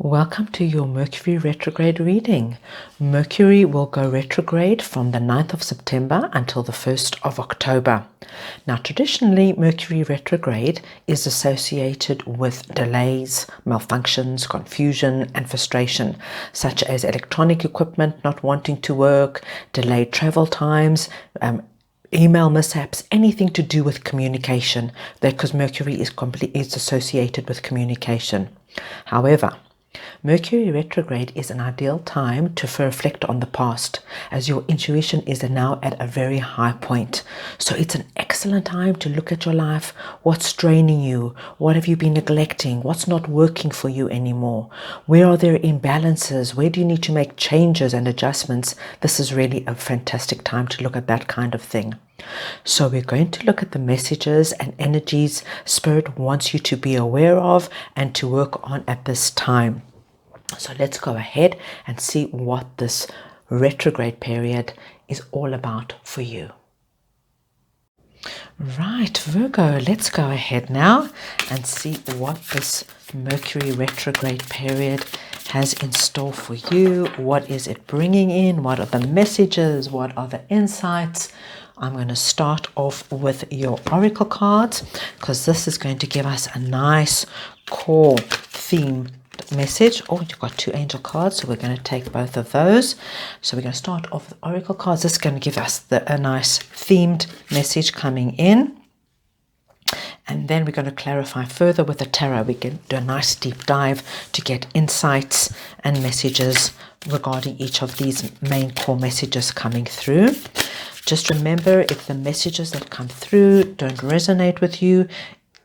Welcome to your Mercury Retrograde reading. Mercury will go retrograde from the 9th of September until the 1st of October. Now, traditionally, Mercury retrograde is associated with delays, malfunctions, confusion, and frustration, such as electronic equipment not wanting to work, delayed travel times, email mishaps, anything to do with communication, because Mercury is associated with communication. However, Mercury retrograde is an ideal time to reflect on the past, as your intuition is now at a very high point. So it's an excellent time to look at your life. What's draining you? What have you been neglecting? What's not working for you anymore? Where are there imbalances? Where do you need to make changes and adjustments? This is really a fantastic time to look at that kind of thing. So we're going to look at the messages and energies Spirit wants you to be aware of and to work on at this time. So let's go ahead and see what this retrograde period is all about for you. Right, Virgo, let's go ahead now and see what this Mercury retrograde period has in store for you. What is it bringing in? What are the messages? What are the insights? I'm going to start off with your oracle cards because this is going to give us a nice core theme message. Oh, you've got two angel cards, so we're going to take both of those. So we're going to start off with oracle cards. This is going to give us a nice themed message coming in. And then we're going to clarify further with the tarot. We can do a nice deep dive to get insights and messages regarding each of these main core messages coming through. Just remember, if the messages that come through don't resonate with you,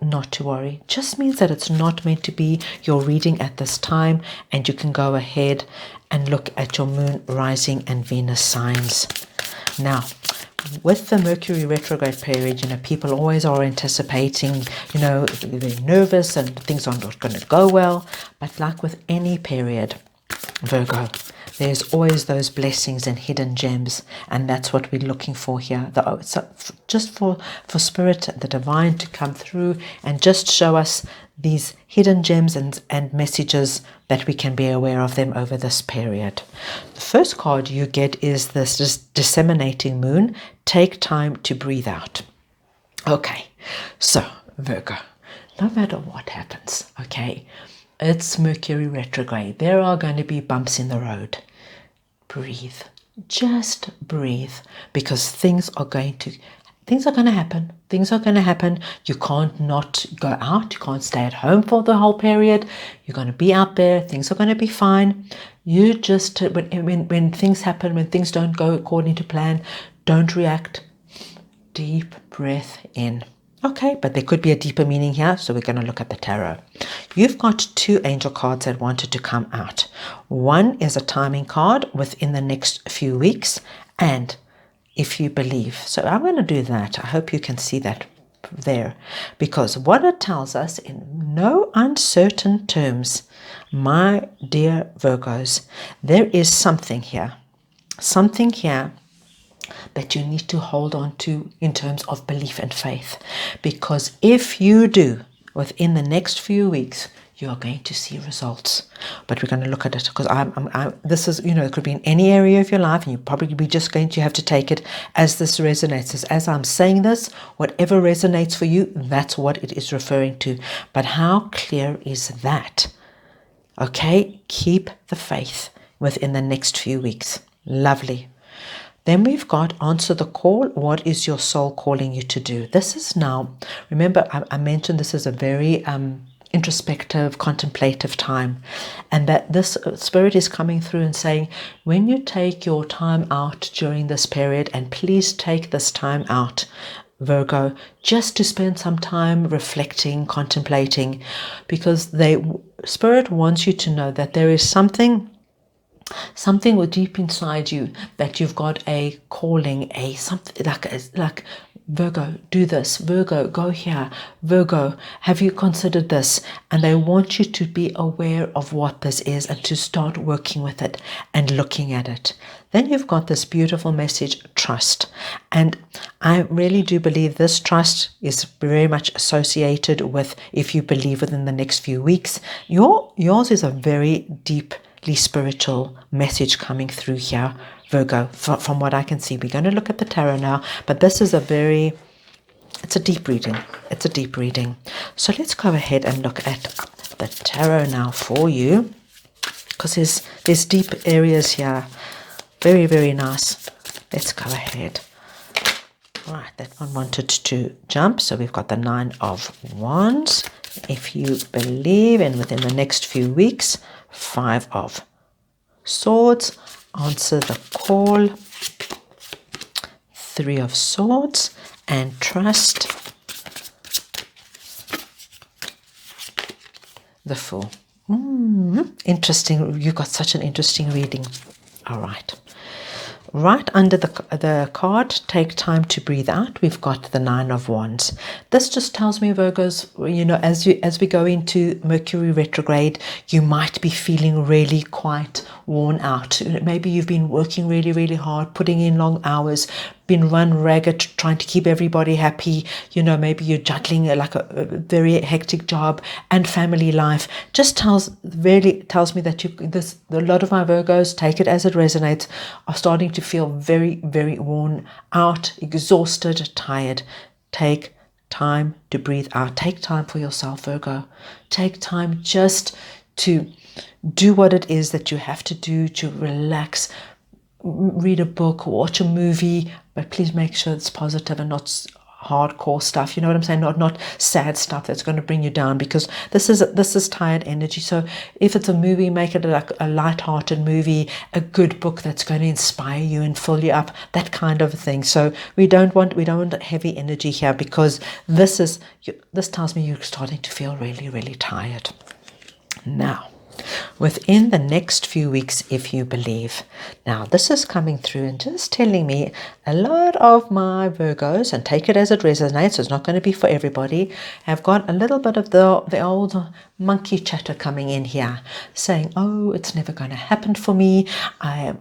not to worry. Just means that it's not meant to be your reading at this time, and you can go ahead and look at your moon, rising, and Venus signs. Now, with the Mercury retrograde period, people always are anticipating, they're very nervous and things are not going to go well. But like with any period, Virgo, there's always those blessings and hidden gems, and that's what we're looking for here. Just for Spirit, the divine, to come through and just show us these hidden gems and messages that we can be aware of them over this period. The first card you get is this disseminating moon. Take time to breathe out. Okay, so Virgo, no matter what happens, okay, it's Mercury retrograde. There are going to be bumps in the road. Breathe. Just breathe, because things are going to happen. Things are going to happen. You can't not go out. You can't stay at home for the whole period. You're going to be out there. Things are going to be fine. You just, when things happen, when things don't go according to plan, don't react. Deep breath in. Okay, but there could be a deeper meaning here, so we're going to look at the tarot. You've got two angel cards that wanted to come out. One is a timing card within the next few weeks, and if you believe. So I'm going to do that. I hope you can see that there, because what it tells us in no uncertain terms, my dear Virgos, there is something here that you need to hold on to in terms of belief and faith. Because if you do, within the next few weeks, you are going to see results. But we're going to look at it, because this is, it could be in any area of your life, and you probably be just going to have to take it as this resonates. As I'm saying this, whatever resonates for you, that's what it is referring to. But how clear is that? Okay, keep the faith within the next few weeks. Lovely. Then we've got answer the call. What is your soul calling you to do? This is now, remember I mentioned this is a very introspective, contemplative time, and that this Spirit is coming through and saying, when you take your time out during this period, and please take this time out, Virgo, just to spend some time reflecting, contemplating, because Spirit wants you to know that there is something deep inside you, that you've got a calling, something like Virgo, do this. Virgo, go here. Virgo, have you considered this? And they want you to be aware of what this is and to start working with it and looking at it. Then you've got this beautiful message, trust. And I really do believe this trust is very much associated with, if you believe within the next few weeks, yours is a very deeply spiritual message coming through here, Virgo, from what I can see. We're going to look at the tarot now, but this is it's a deep reading. It's a deep reading. So let's go ahead and look at the tarot now for you, because there's deep areas here. Very, very nice. Let's go ahead. Right, that one wanted to jump, so we've got the 9 of Wands. If you believe, and within the next few weeks, 5 of Swords. Answer the call. 3 of Swords, and trust. The Fool. Interesting. You got such an interesting reading. All right. Right under the card, take time to breathe out, we've got the 9 of Wands. This just tells me, Virgos, as we go into Mercury retrograde, you might be feeling really quite worn out. Maybe you've been working really, really hard, putting in long hours, been run ragged, trying to keep everybody happy. Maybe you're juggling like a very hectic job and family life. Just tells me that a lot of my Virgos, take it as it resonates, are starting to feel very, very worn out, exhausted, tired. Take time to breathe out. Take time for yourself, Virgo. Take time just to do what it is that you have to do to relax. Read a book, watch a movie, but please make sure it's positive and not hardcore stuff. You know what I'm saying? Not sad stuff that's going to bring you down, because this is tired energy. So if it's a movie, make it like a light-hearted movie, a good book that's going to inspire you and fill you up, that kind of thing. So we don't want heavy energy here, because this tells me you're starting to feel really, really tired. Now, within the next few weeks, if you believe. Now, this is coming through and just telling me a lot of my Virgos, and take it as it resonates, so it's not going to be for everybody, have got a little bit of the old monkey chatter coming in here, saying, oh, it's never going to happen for me.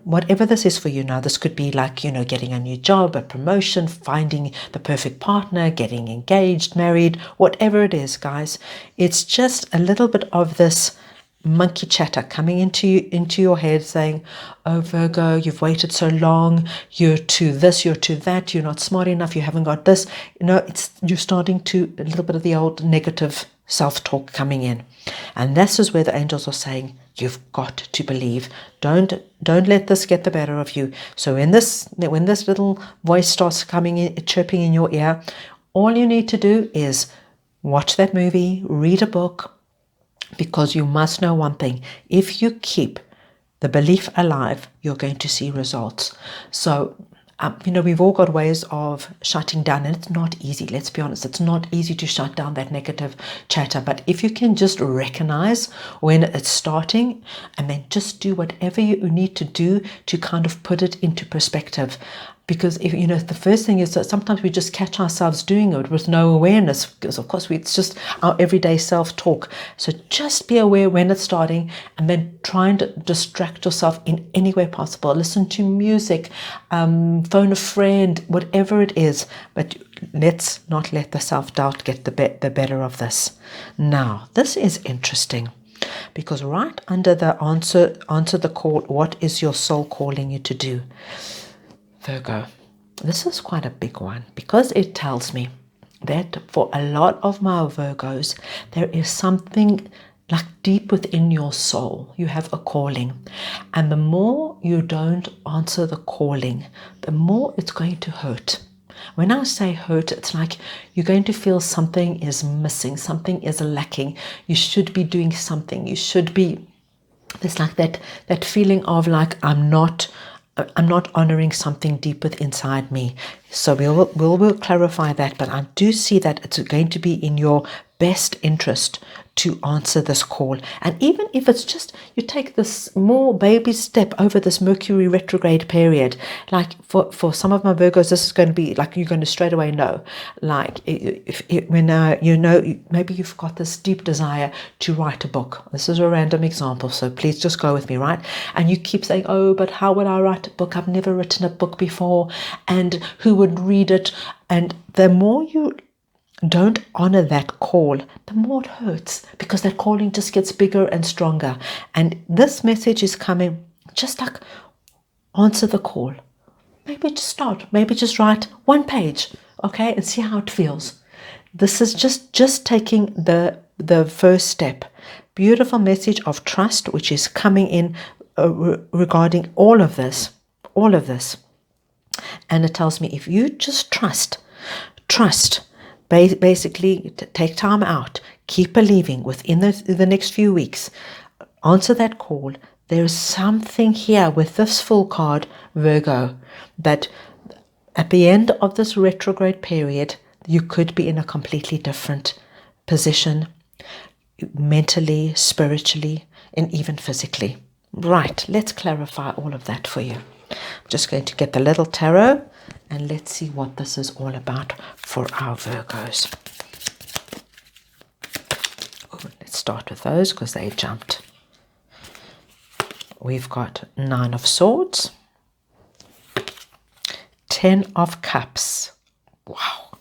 Whatever this is for you now, this could be like, getting a new job, a promotion, finding the perfect partner, getting engaged, married, whatever it is, guys. It's just a little bit of this monkey chatter coming into your head, saying, oh, Virgo, you've waited so long, you're to this, you're to that, you're not smart enough, you haven't got this. You're starting to a little bit of the old negative self-talk coming in. And this is where the angels are saying, you've got to believe. Don't let this get the better of you. So when this little voice starts coming in, chirping in your ear, all you need to do is watch that movie, read a book, because you must know one thing: if you keep the belief alive, you're going to see results. So, we've all got ways of shutting down, and it's not easy. Let's be honest, it's not easy to shut down that negative chatter. But if you can just recognize when it's starting, and then just do whatever you need to do to kind of put it into perspective. Because if the first thing is that sometimes we just catch ourselves doing it with no awareness, because of course it's just our everyday self-talk. So just be aware when it's starting, and then try and distract yourself in any way possible. Listen to music, phone a friend, whatever it is. But let's not let the self-doubt get the better of this. Now, this is interesting, because right under the answer the call, what is your soul calling you to do? Virgo, this is quite a big one, because it tells me that for a lot of my Virgos, there is something like deep within your soul. You have a calling, and the more you don't answer the calling, the more it's going to hurt. When I say hurt, it's like you're going to feel something is missing, something is lacking. You should be doing something. You should be, there's like that feeling of like, I'm not honoring something deep within inside me. So we'll clarify that, but I do see that it's going to be in your best interest to answer this call. And even if it's just you take this small baby step over this Mercury retrograde period, like for some of my Virgos, this is going to be like you're going to straight away know, like when maybe you've got this deep desire to write a book. This is a random example, so please just go with me, right? And you keep saying, oh, but how would I write a book? I've never written a book before, and who would read it? And the more you don't honor that call, the more it hurts, because that calling just gets bigger and stronger. And this message is coming just like answer the call. Maybe just start, maybe just write one page, okay, and see how it feels. This is just taking the first step. Beautiful message of trust, which is coming in regarding all of this. And it tells me if you just trust, basically take time out, keep believing within the next few weeks, answer that call. There is something here with this Fool card, Virgo, that at the end of this retrograde period, you could be in a completely different position, mentally, spiritually, and even physically. Right, let's clarify all of that for you. I'm just going to get the little tarot and let's see what this is all about for our Virgos. Let's start with those because they jumped. We've got 9 of Swords, 10 of Cups, wow,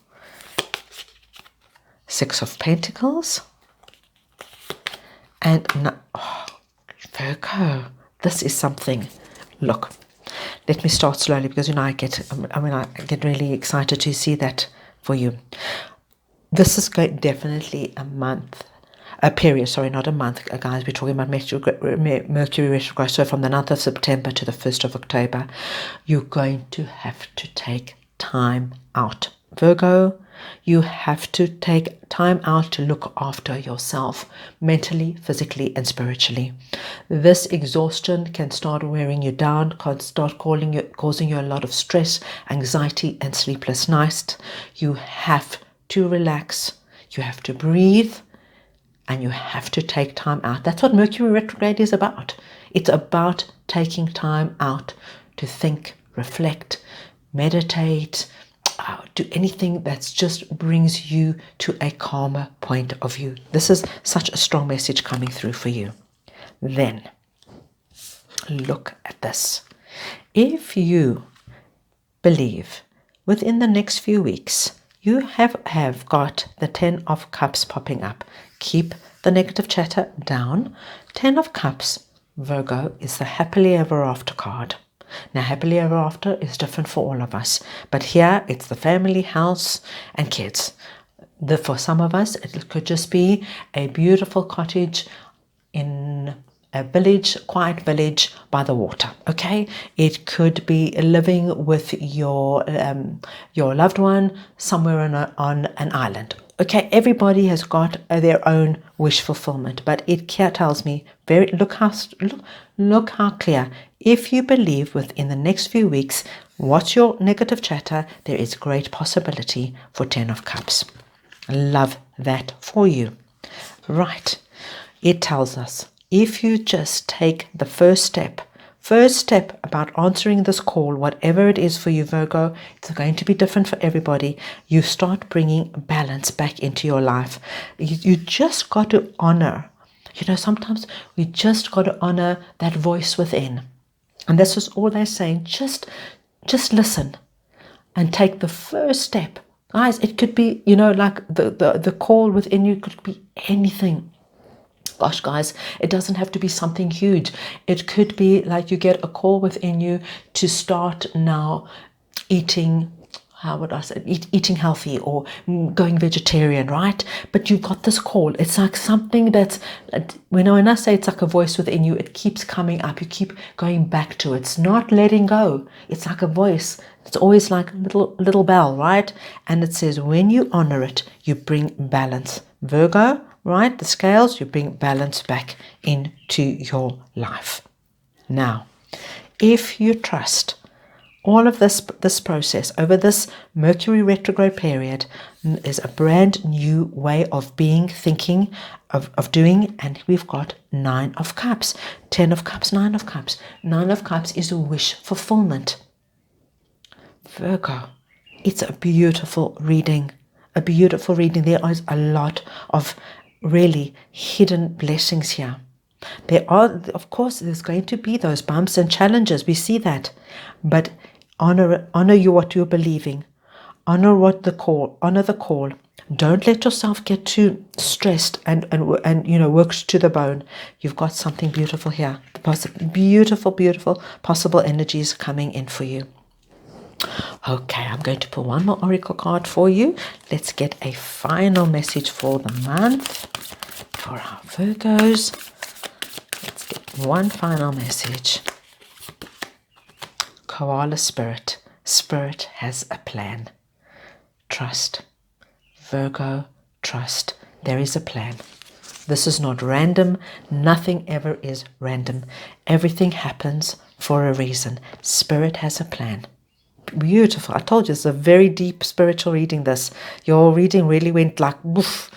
6 of Pentacles, and Virgo, this is something. Look, let me start slowly because I get really excited to see that for you. This is definitely a period, sorry, not a month, guys. We're talking about Mercury retrograde. So from the 9th of September to the 1st of October, you're going to have to take time out. Virgo, you have to take time out to look after yourself, mentally, physically, and spiritually. This exhaustion can start wearing you down, can start causing you a lot of stress, anxiety, and sleepless nights. You have to relax, you have to breathe, and you have to take time out. That's what Mercury retrograde is about. It's about taking time out to think, reflect, meditate, do anything that just brings you to a calmer point of view. This is such a strong message coming through for you. Then, look at this. If you believe within the next few weeks, you have got the 10 of Cups popping up. Keep the negative chatter down. 10 of Cups, Virgo, is the happily ever after card. Now, happily ever after is different for all of us. But here, it's the family, house, and kids. For some of us, it could just be a beautiful cottage in a village, quiet village by the water, okay? It could be living with your loved one somewhere on an island. Okay, everybody has got their own wish fulfillment, but it tells me look how clear. If you believe within the next few weeks, what's your negative chatter? There is great possibility for 10 of Cups. Love that for you. Right. It tells us if you just take the first step about answering this call, whatever it is for you, Virgo, it's going to be different for everybody. You start bringing balance back into your life. You just got to honor. Sometimes we just got to honor that voice within. And this is all they're saying. Just listen and take the first step. Guys, it could be, like the call within you could be anything. Gosh, guys, it doesn't have to be something huge. It could be like you get a call within you to start now eating, eating healthy or going vegetarian, right? But you've got this call. It's like something that's, when I say it's like a voice within you, it keeps coming up. You keep going back to it. It's not letting go. It's like a voice. It's always like a little bell, right? And it says, when you honor it, you bring balance. Virgo, right? The scales, you bring balance back into your life. Now, if you trust, all of this process over this Mercury retrograde period is a brand new way of being, thinking, of doing. And we've got 9 of Cups, 10 of Cups, 9 of Cups. 9 of Cups is a wish fulfillment. Virgo, it's a beautiful reading. A beautiful reading. There is a lot of really hidden blessings here. There are, of course, there's going to be those bumps and challenges. We see that. But honor what you're believing. Honor the call. Don't let yourself get too stressed and worked to the bone. You've got something beautiful here. Beautiful possible energies coming in for you. Okay, I'm going to pull one more oracle card for you. Let's get a final message for the month for our Virgos. Let's get one final message. Koala Spirit. Spirit has a plan. Trust. Virgo, trust. There is a plan. This is not random. Nothing ever is random. Everything happens for a reason. Spirit has a plan. Beautiful. I told you it's a very deep spiritual reading. Your reading really went like woof,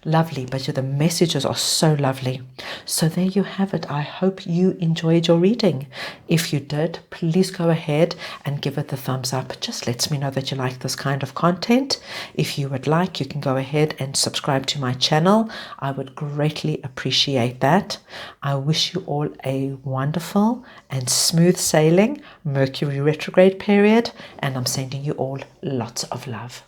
lovely, but the messages are so lovely. So there you have it. I hope you enjoyed your reading. If you did, please go ahead and give it the thumbs up. Just lets me know that you like this kind of content. If you would like, you can go ahead and subscribe to my channel. I would greatly appreciate that. I wish you all a wonderful and smooth sailing Mercury retrograde period, and I'm sending you all lots of love.